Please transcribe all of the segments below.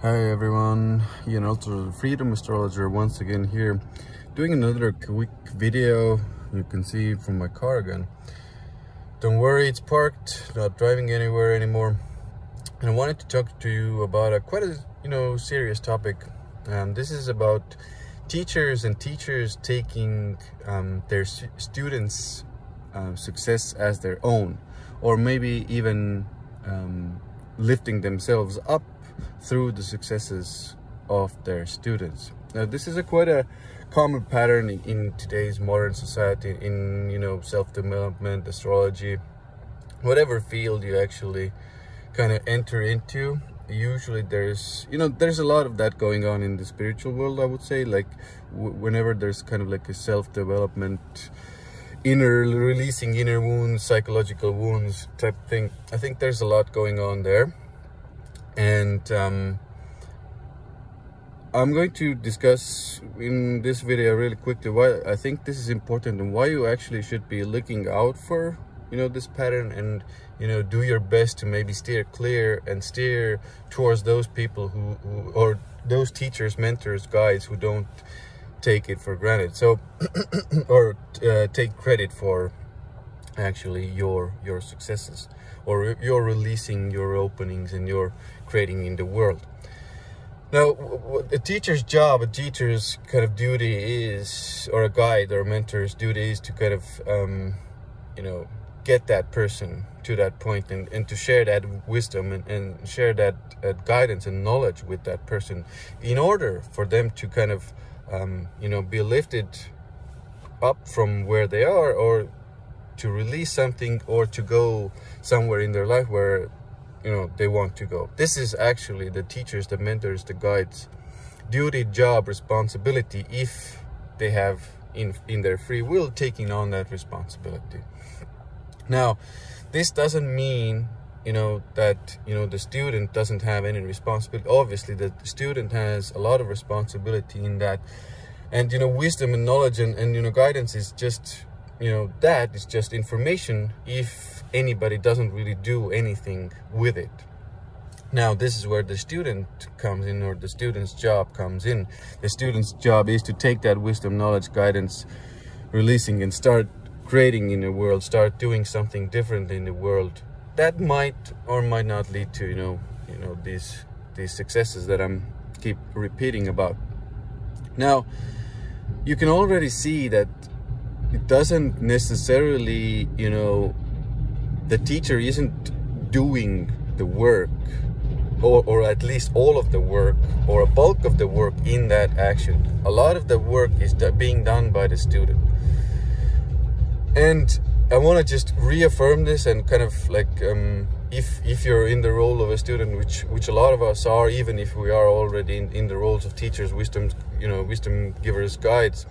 Hi everyone, Ian Alter, the Freedom Astrologer, once again here, doing another quick video. You can see from my car again. Don't worry, it's parked, not driving anywhere anymore. And I wanted to talk to you about quite a serious topic. This is about teachers and teachers taking their students' success as their own, or maybe even lifting themselves up through the successes of their students. Now, this is quite a common pattern in today's modern society, in self-development, astrology, whatever field you actually kind of enter into. Usually there's a lot of that going on in the spiritual world, I would say. Like whenever there's kind of like a self-development, releasing inner wounds, psychological wounds type thing, I think there's a lot going on there. And I'm going to discuss in this video really quickly why I think this is important and why you actually should be looking out for this pattern, and do your best to maybe steer clear and steer towards those people who or those teachers, mentors, guides who don't take it for granted, so or take credit for actually your successes, or you're releasing your openings and you're creating in the world. Now, what a teacher's job, a teacher's kind of duty is, or a guide or a mentor's duty is to kind of get that person to that point and to share that wisdom and share that guidance and knowledge with that person, in order for them to kind of be lifted up from where they are, or to release something, or to go somewhere in their life where they want to go. This is actually the teachers, the mentors, the guides' duty, job, responsibility, if they have in their free will taking on that responsibility. Now, this doesn't mean that the student doesn't have any responsibility. Obviously the student has a lot of responsibility in that, and wisdom and knowledge and guidance is just that is just information if anybody doesn't really do anything with it. Now, this is where the student comes in, or the student's job comes in. The student's job is to take that wisdom, knowledge, guidance, releasing, and start creating in the world, start doing something different in the world that might or might not lead to these successes that I'm keep repeating about. Now, you can already see that it doesn't necessarily, the teacher isn't doing the work, or at least all of the work, or a bulk of the work in that action. A lot of the work is being done by the student. And I want to just reaffirm this, and kind of like, if you're in the role of a student, which a lot of us are, even if we are already in the roles of teachers, wisdom givers, guides,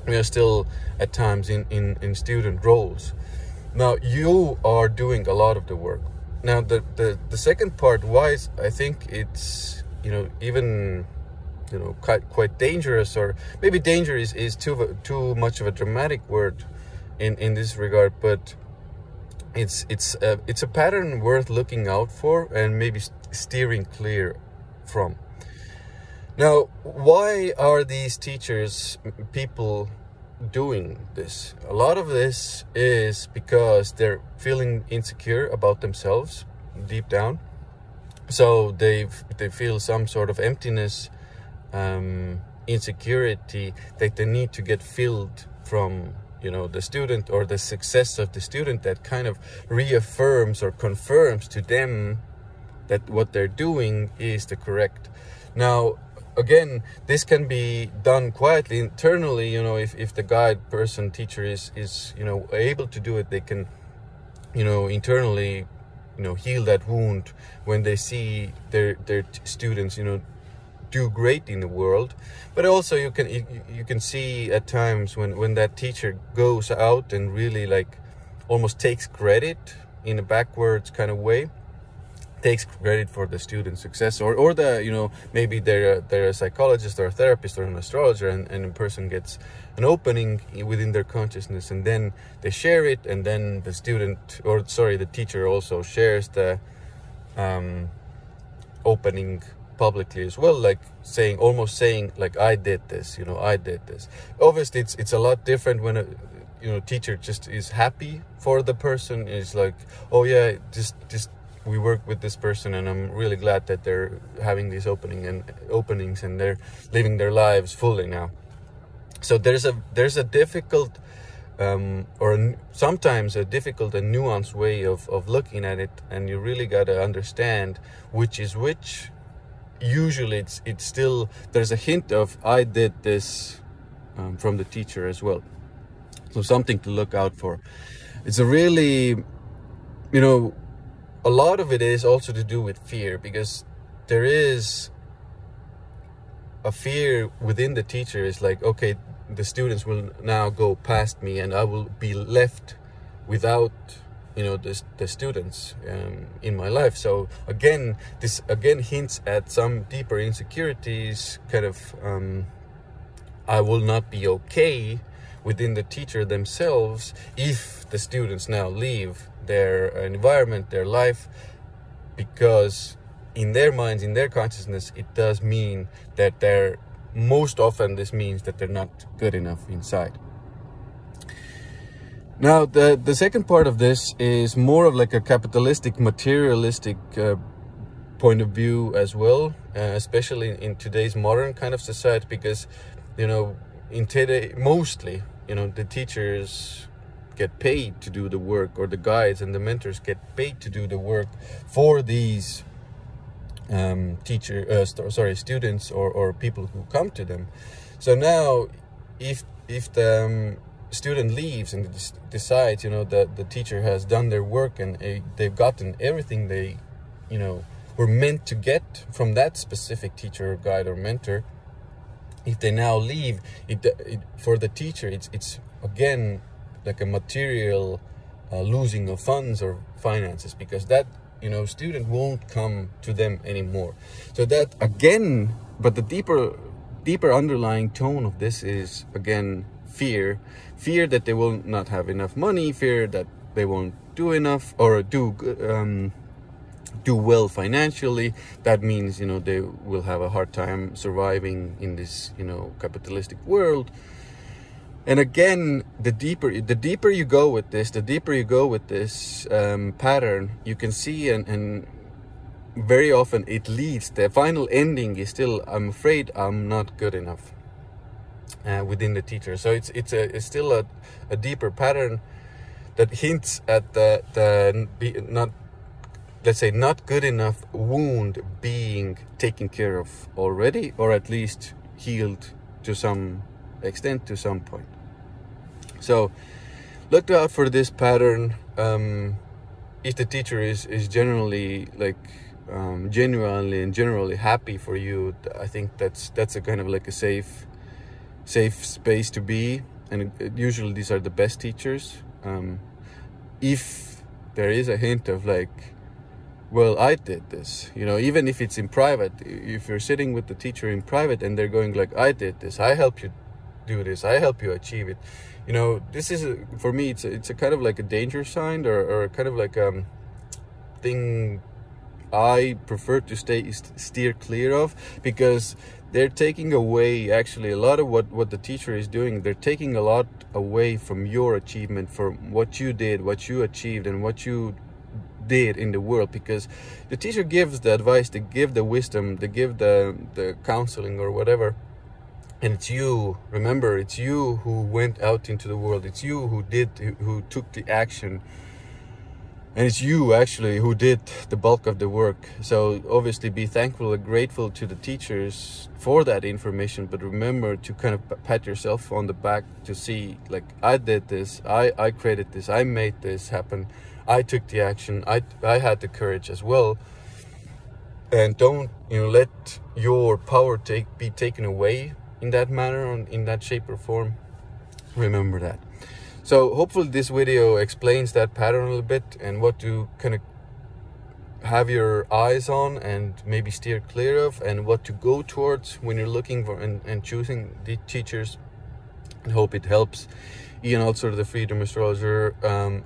we are still at times in student roles. Now, you are doing a lot of the work. Now, the second part, why I think it's even quite dangerous, or maybe danger is too much of a dramatic word in this regard, but it's a pattern worth looking out for and maybe steering clear from. Now, why are these teachers, people, doing this? A lot of this is because they're feeling insecure about themselves deep down. So they feel some sort of emptiness, insecurity that they need to get filled from the student, or the success of the student, that kind of reaffirms or confirms to them that what they're doing is the correct. Now, again, this can be done quietly internally. If the guide, person, teacher is able to do it, they can internally heal that wound when they see their students do great in the world. But also you can see at times when that teacher goes out and really like almost takes credit in a backwards kind of way, takes credit for the student's success, or the maybe they're a psychologist or a therapist or an astrologer, and a person gets an opening within their consciousness, and then they share it, and then the teacher also shares the opening publicly as well, like almost saying like, I did this, you know, I did this. Obviously it's a lot different when a teacher just is happy for the person, is like, oh yeah, just we work with this person and I'm really glad that they're having these openings and they're living their lives fully now. So there's a difficult sometimes a difficult and nuanced way of looking at it, and you really got to understand which is which. Usually it's still, there's a hint of I did this from the teacher as well. So something to look out for. It's a really, a lot of it is also to do with fear, because there is a fear within the teacher. Is like, okay, the students will now go past me and I will be left without the students in my life. So this hints at some deeper insecurities, kind of I will not be okay within the teacher themselves if the students now leave their environment, their life, because in their minds, in their consciousness, it does mean that most often this means that they're not good enough inside. Now, the second part of this is more of like a capitalistic, materialistic point of view as well, especially in today's modern kind of society, because, in today, mostly, the teachers get paid to do the work, or the guides and the mentors get paid to do the work for these students or people who come to them. So now if the student leaves and decides that the teacher has done their work and they've gotten everything they were meant to get from that specific teacher or guide or mentor, if they now leave, for the teacher it's again like a material losing of funds or finances, because that student won't come to them anymore. So that again, but the deeper underlying tone of this is again fear that they will not have enough money, fear that they won't do enough or do well financially. That means they will have a hard time surviving in this capitalistic world. And again, the deeper you go with this, pattern, you can see, and very often it leads, the final ending is still, I'm afraid I'm not good enough within the teacher. So it's still a deeper pattern that hints at not good enough wound being taken care of already, or at least healed to some extent, to some point. So look out for this pattern. If the teacher is generally genuinely and generally happy for you, I think that's a kind of like a safe space to be. And usually these are the best teachers. If there is a hint of like, well, I did this, even if it's in private, if you're sitting with the teacher in private and they're going like, I did this, I help you do this, I help you achieve it. This is for me, it's a kind of like a danger sign, or kind of like a thing I prefer to steer clear of, because they're taking away actually a lot of what the teacher is doing. They're taking a lot away from your achievement, from what you did, what you achieved, and what you did in the world, because the teacher gives the advice, they give the wisdom, they give the counseling or whatever, and it's you. Remember, it's you who went out into the world, it's you who took the action, and it's you actually who did the bulk of the work. So obviously be thankful and grateful to the teachers for that information, but remember to kind of pat yourself on the back to see, like, I did this, I created this, I made this happen, I took the action, I had the courage as well. And don't let your power be taken away in that manner, or in that shape or form. Remember that. So hopefully this video explains that pattern a little bit, and what to kind of have your eyes on and maybe steer clear of, and what to go towards when you're looking for and choosing the teachers. I hope it helps. Ian Altsor, the Freedom Astrologer,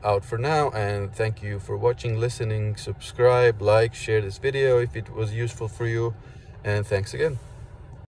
out for now, and thank you for watching, listening, subscribe, like, share this video if it was useful for you, And thanks again.